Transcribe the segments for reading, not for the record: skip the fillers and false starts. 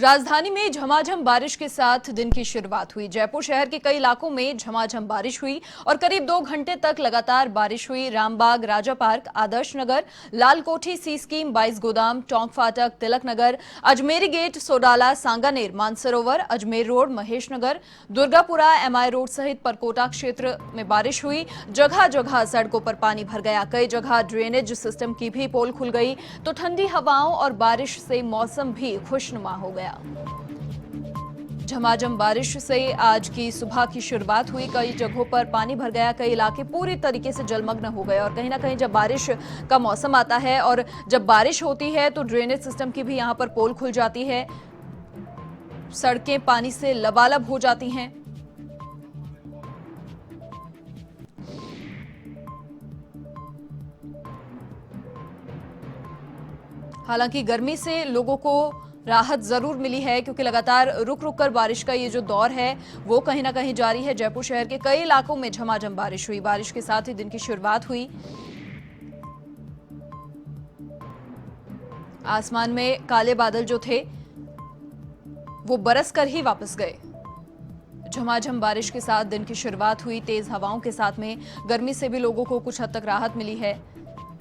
राजधानी में झमाझम बारिश के साथ दिन की शुरुआत हुई। जयपुर शहर के कई इलाकों में झमाझम बारिश हुई और करीब 2 घंटे तक लगातार बारिश हुई। रामबाग, राजा पार्क, आदर्श नगर, लालकोठी, सी स्कीम, 22 गोदाम, टोंक फाटक, तिलक नगर, अजमेरी गेट, सोडाला, सांगानेर, मानसरोवर, अजमेर रोड, महेश नगर, दुर्गापुरा, एमआई रोड सहित परकोटा क्षेत्र में बारिश हुई। जगह जगह सड़कों पर पानी भर गया। कई जगह ड्रेनेज सिस्टम की भी पोल खुल गई तो ठंडी हवाओं और बारिश से मौसम भी खुशनुमा हो गया। झमाझम बारिश से आज की सुबह की शुरुआत हुई। कई जगहों पर पानी भर गया। कई इलाके पूरी तरीके से जलमग्न हो गए और कहीं ना कहीं जब बारिश का मौसम आता है और जब बारिश होती है तो ड्रेनेज सिस्टम की भी यहां पर पोल खुल जाती है। सड़कें पानी से लबालब हो जाती हैं। हालांकि गर्मी से लोगों को राहत जरूर मिली है क्योंकि लगातार रुक रुक कर बारिश का ये जो दौर है वो कहीं ना कहीं जारी है। जयपुर शहर के कई इलाकों में झमाझम बारिश हुई। बारिश के साथ ही दिन की शुरुआत हुई। आसमान में काले बादल जो थे वो बरस कर ही वापस गए। झमाझम बारिश के साथ दिन की शुरुआत हुई। तेज हवाओं के साथ में गर्मी से भी लोगों को कुछ हद तक राहत मिली है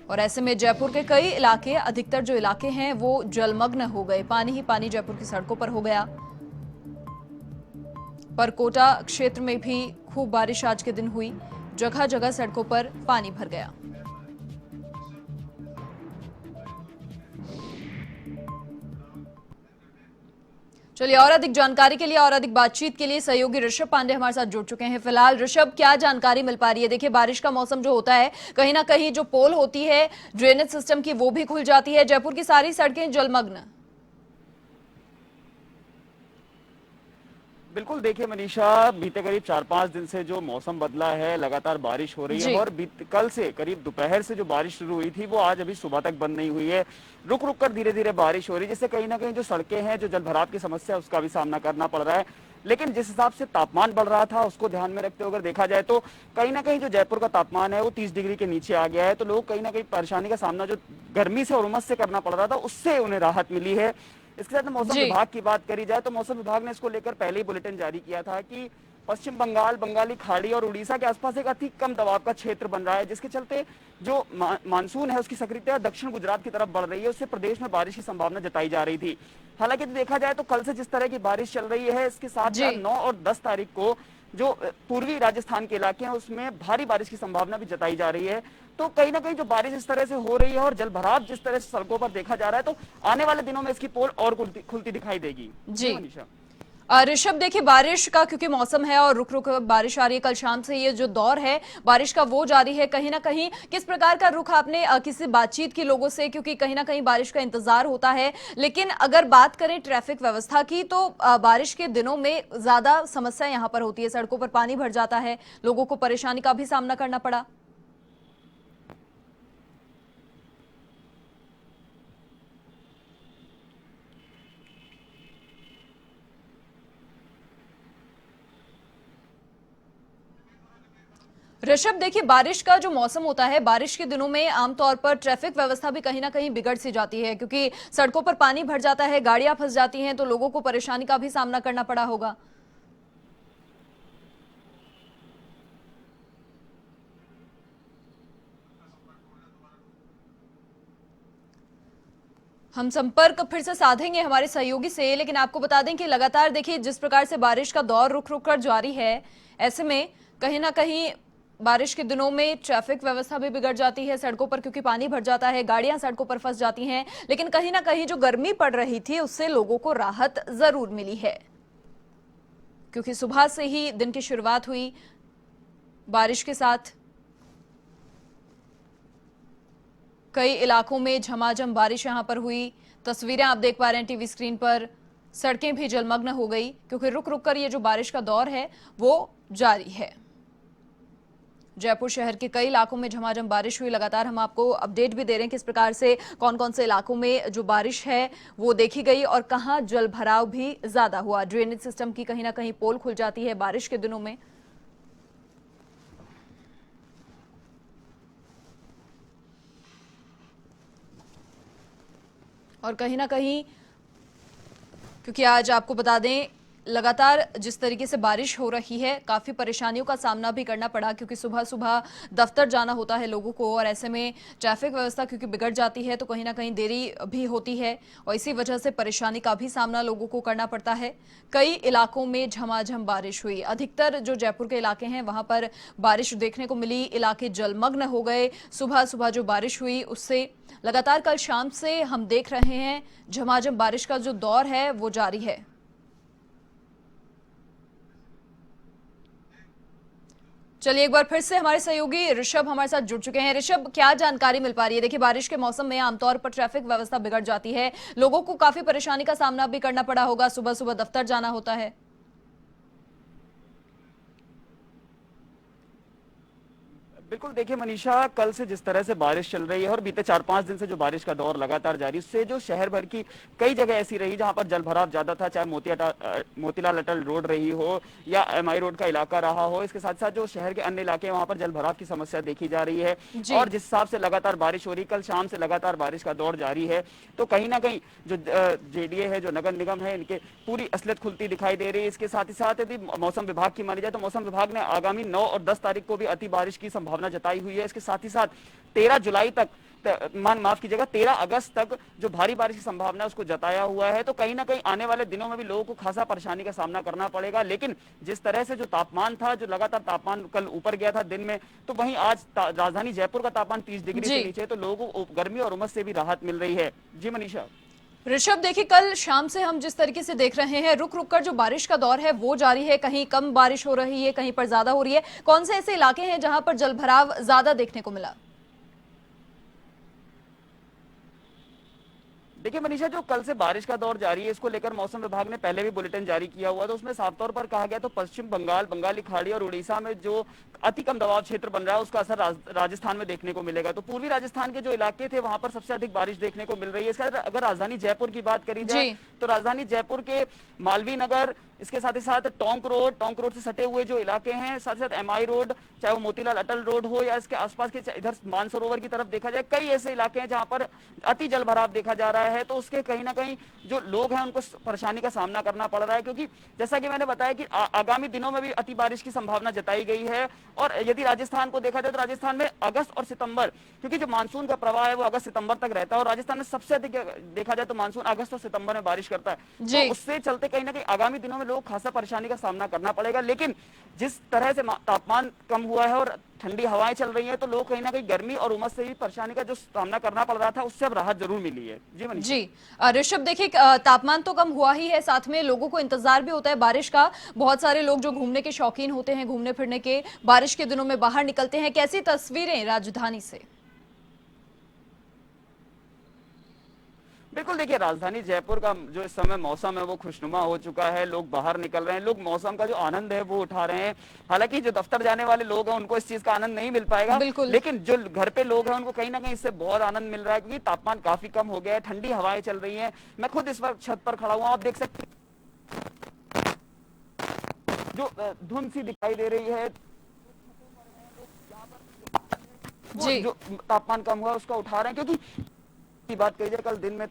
और ऐसे में जयपुर के कई इलाके, अधिकतर जो इलाके हैं वो जलमग्न हो गए। पानी ही पानी जयपुर की सड़कों पर हो गया। परकोटा क्षेत्र में भी खूब बारिश आज के दिन हुई। जगह जगह सड़कों पर पानी भर गया। चलिए, और अधिक जानकारी के लिए और अधिक बातचीत के लिए सहयोगी ऋषभ पांडे हमारे साथ जुड़ चुके हैं। फिलहाल ऋषभ, क्या जानकारी मिल पा रही है? देखिए, बारिश का मौसम जो होता है कहीं ना कहीं जो पोल होती है ड्रेनेज सिस्टम की वो भी खुल जाती है। जयपुर की सारी सड़कें जलमग्न। बिल्कुल, देखिए मनीषा, बीते करीब 4-5 दिन से जो मौसम बदला है, लगातार बारिश हो रही है जी। और कल से करीब दोपहर से जो बारिश शुरू हुई थी वो आज अभी सुबह तक बंद नहीं हुई है। रुक रुक कर धीरे धीरे बारिश हो रही है, जिससे कहीं ना कहीं जो सड़कें हैं, जो जलभराव की समस्या है उसका भी सामना करना पड़ रहा है। लेकिन जिस हिसाब से तापमान बढ़ रहा था उसको ध्यान में रखते हुए अगर देखा जाए तो कहीं ना कहीं जो जयपुर का तापमान है वो 30 डिग्री के नीचे आ गया है। तो लोग कहीं ना कहीं परेशानी का सामना जो गर्मी से और उमस से करना पड़ रहा था उससे उन्हें राहत मिली है। इसके साथ मौसम जी। विभाग की बात करी जाए तो मौसम विभाग ने इसको लेकर पहले ही बुलेटिन जारी किया था कि पश्चिम बंगाल, बंगाली खाड़ी और उड़ीसा के आसपास एक अति कम दबाव का क्षेत्र बन रहा है, जिसके चलते जो मानसून है उसकी सक्रियता दक्षिण गुजरात की तरफ बढ़ रही है। उससे प्रदेश में बारिश की संभावना जताई जा रही थी। हालांकि देखा जाए तो कल से जिस तरह की बारिश चल रही है, इसके साथ जी। 9 और 10 तारीख को जो पूर्वी राजस्थान के इलाके हैं उसमें भारी बारिश की संभावना भी जताई जा रही है। तो कहीं ना कहीं जो बारिश इस तरह से हो रही है और जलभराव जिस तरह से सड़कों पर देखा जा रहा है, तो आने वाले दिनों में इसकी पोल और खुलती दिखाई देगी। जी। मनीषा, ऋषभ, देखिए, बारिश का क्योंकि मौसम है और रुक रुक बारिश आ रही है, कल शाम से ये जो दौर है बारिश का वो जारी है। कहीं ना कहीं किस प्रकार का रुख आपने किसी बातचीत की लोगों से, क्योंकि कहीं ना कहीं बारिश का इंतजार होता है, लेकिन अगर बात करें ट्रैफिक व्यवस्था की तो बारिश के दिनों में ज्यादा समस्या यहाँ पर होती है। सड़कों पर पानी भर जाता है, लोगों को परेशानी का भी सामना करना पड़ा। ऋषभ, देखिए, बारिश का जो मौसम होता है बारिश के दिनों में आमतौर पर ट्रैफिक व्यवस्था भी कहीं ना कहीं बिगड़ सी जाती है क्योंकि सड़कों पर पानी भर जाता है, गाड़ियां फंस जाती हैं, तो लोगों को परेशानी का भी सामना करना पड़ा होगा। हम संपर्क फिर से साधेंगे हमारे सहयोगी से, लेकिन आपको बता दें कि लगातार देखिए जिस प्रकार से बारिश का दौर रुक रुक कर जारी है, ऐसे में कहीं ना कहीं बारिश के दिनों में ट्रैफिक व्यवस्था भी बिगड़ जाती है सड़कों पर क्योंकि पानी भर जाता है, गाड़ियां सड़कों पर फंस जाती हैं। लेकिन कहीं ना कहीं जो गर्मी पड़ रही थी उससे लोगों को राहत जरूर मिली है क्योंकि सुबह से ही दिन की शुरुआत हुई बारिश के साथ। कई इलाकों में झमाझम बारिश यहां पर हुई। तस्वीरें आप देख पा रहे हैं टीवी स्क्रीन पर। सड़कें भी जलमग्न हो गई क्योंकि रुक रुक कर ये जो बारिश का दौर है वो जारी है। जयपुर शहर के कई इलाकों में झमाझम बारिश हुई। लगातार हम आपको अपडेट भी दे रहे हैं किस प्रकार से कौन कौन से इलाकों में जो बारिश है वो देखी गई और कहां जल भराव भी ज्यादा हुआ। ड्रेनेज सिस्टम की कहीं ना कहीं पोल खुल जाती है बारिश के दिनों में। और कहीं ना कहीं क्योंकि आज आपको बता दें लगातार जिस तरीके से बारिश हो रही है काफी परेशानियों का सामना भी करना पड़ा, क्योंकि सुबह सुबह दफ्तर जाना होता है लोगों को और ऐसे में ट्रैफिक व्यवस्था क्योंकि बिगड़ जाती है तो कहीं ना कहीं देरी भी होती है और इसी वजह से परेशानी का भी सामना लोगों को करना पड़ता है। कई इलाकों में झमाझम बारिश हुई, अधिकतर जो जयपुर के इलाके हैं वहां पर बारिश देखने को मिली, इलाके जलमग्न हो गए। सुबह सुबह जो बारिश हुई उससे लगातार कल शाम से हम देख रहे हैं झमाझम बारिश का जो दौर है वो जारी है। चलिए एक बार फिर से हमारे सहयोगी ऋषभ हमारे साथ जुड़ चुके हैं। ऋषभ, क्या जानकारी मिल पा रही है? देखिए बारिश के मौसम में आमतौर पर ट्रैफिक व्यवस्था बिगड़ जाती है, लोगों को काफी परेशानी का सामना भी करना पड़ा होगा, सुबह सुबह दफ्तर जाना होता है। बिल्कुल, देखिए मनीषा, कल से जिस तरह से बारिश चल रही है और बीते 4-5 दिन से जो बारिश का दौर लगातार जारी, उससे जो शहर भर की कई जगह ऐसी रही जहां पर जलभराव ज्यादा था, चाहे मोतीलाल अटल रोड रही हो या एमआई रोड का इलाका रहा हो। इसके साथ साथ जो शहर के अन्य इलाके हैं वहां पर जलभराव की समस्या देखी जा रही है। जी। और जिस हिसाब से लगातार बारिश हो रही, कल शाम से लगातार बारिश का दौर जारी है, तो कहीं ना कहीं जो जेडीए है, जो नगर निगम है, इनके पूरी असलियत खुलती दिखाई दे रही है। इसके साथ ही साथ यदि मौसम विभाग की मानी जाए तो मौसम विभाग ने आगामी 9 और 10 तारीख को भी अति बारिश की संभावना जताई हुई है। इसके साथ ही साथ 13 जुलाई तक माफ कीजिएगा 13 अगस्त तक जो भारी बारिश की संभावना है उसको जताया हुआ है। तो कहीं ना कहीं आने वाले दिनों में भी लोगों को खासा परेशानी का सामना करना पड़ेगा। लेकिन जिस तरह से जो तापमान था, जो लगातार तापमान कल ऊपर गया था दिन में, तो वहीं आज राजधानी जयपुर का तापमान 30 डिग्री से नीचे है, तो लोगों को गर्मी और उमस से भी राहत मिल रही है। जी मनीषा। ऋषभ, देखिए कल शाम से हम जिस तरीके से देख रहे हैं रुक रुक कर जो बारिश का दौर है वो जारी है, कहीं कम बारिश हो रही है, कहीं पर ज्यादा हो रही है। कौन से ऐसे इलाके हैं जहां पर जलभराव ज्यादा देखने को मिला? देखिए मनीषा, जो कल से बारिश का दौर जारी है, इसको लेकर मौसम विभाग ने पहले भी बुलेटिन जारी किया हुआ, तो उसमें साफ तौर पर कहा गया तो पश्चिम बंगाल, बंगाली खाड़ी और उड़ीसा में जो अति कम दबाव क्षेत्र बन रहा है उसका असर राजस्थान में देखने को मिलेगा। तो पूर्वी राजस्थान के जो इलाके थे वहां पर सबसे अधिक बारिश देखने को मिल रही है। इसका अगर राजधानी जयपुर की बात करी जाए तो राजधानी जयपुर के मालवीय नगर, इसके साथ ही साथ टोंक रोड से सटे हुए जो इलाके हैं, साथ ही साथ एमआई रोड, चाहे वो मोतीलाल अटल रोड हो या इसके आसपास के इधर मानसरोवर की तरफ देखा जाए, कई ऐसे इलाके हैं जहां पर अति जलभराव देखा जा रहा है। तो उसके कहीं ना कहीं जो लोग हैं उनको परेशानी का सामना करना पड़ रहा है, क्योंकि जैसा कि मैंने बताया कि आगामी दिनों में भी अति बारिश की संभावना जताई गई है। और यदि राजस्थान को देखा जाए तो राजस्थान में अगस्त और सितंबर, क्योंकि जो मानसून का प्रवाह है वो अगस्त सितंबर तक रहता है और राजस्थान में सबसे अधिक देखा जाए तो मानसून अगस्त और सितंबर में बारिश करता है। तो उससे चलते कहीं ना कहीं आगामी दिनों में लोग खासा परेशानी का सामना करना पड़ेगा। लेकिन जिस तरह से तापमान कम हुआ है और ठंडी हवाएं चल रही हैं, तो लोग कहीं ना कहीं गर्मी और उमस से भी परेशानी का जो सामना करना पड़ रहा था उससे अब राहत जरूर मिली है। जी मनीष जी। ऋषभ, देखिए तापमान तो कम हुआ ही है, साथ में लोगों को इंतजार भी होता है बारिश का। बहुत सारे लोग जो घूमने के शौकीन होते हैं, घूमने फिरने के, बारिश के दिनों में बाहर निकलते हैं। कैसी तस्वीरें राजधानी से? बिल्कुल, देखिए राजधानी जयपुर का जो इस समय मौसम है वो खुशनुमा हो चुका है। लोग बाहर निकल रहे हैं, लोग मौसम का जो आनंद है वो उठा रहे हैं। हालांकि जो दफ्तर जाने वाले लोग हैं उनको इस चीज का आनंद नहीं मिल पाएगा, लेकिन जो घर पे लोग हैं उनको कहीं ना कहीं इससे बहुत आनंद मिल रहा है, क्योंकि तापमान काफी कम हो गया है, ठंडी हवाएं चल रही है। मैं खुद इस वक्त छत पर खड़ा हुआ, आप देख सकते हैं जो धुंध सी दिखाई दे रही है, जो तापमान कम हुआ उसका उठा रहे हैं। क्योंकि की बात कही जाए, कल दिन में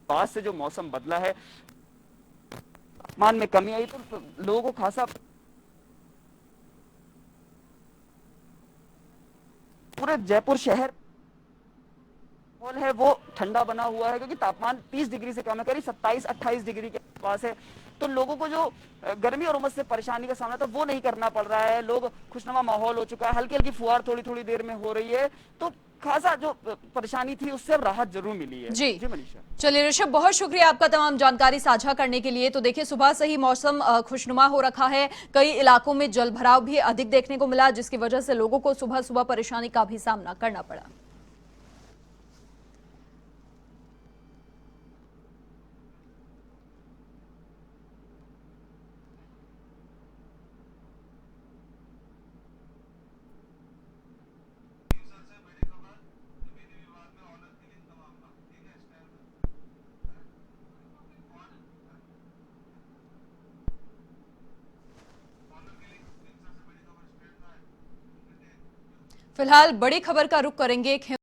बाद से जो मौसम बदला है, तापमान में कमी आई, तो लोगों को खासा पूरे जयपुर शहर माहौल है वो ठंडा बना हुआ है, क्योंकि तापमान 30 डिग्री से कम है, करीब 27-28 डिग्री के पास है। तो लोगों को जो गर्मी और उमस से परेशानी का सामना था वो नहीं करना पड़ रहा है। लोग खुशनुमा माहौल हो चुका है, हल्की हल्की फुहार थोड़ी थोड़ी देर में हो रही है, तो खासा जो परेशानी थी उससे राहत जरूर मिली है। जी मनीषा। चलिए ऋषभ, बहुत शुक्रिया आपका तमाम जानकारी साझा करने के लिए। तो देखिए सुबह से ही मौसम खुशनुमा हो रखा है, कई इलाकों में जलभराव भी अधिक देखने को मिला, जिसकी वजह से लोगों को सुबह सुबह परेशानी का भी सामना करना पड़ा। फिलहाल बड़ी खबर का रुख करेंगे।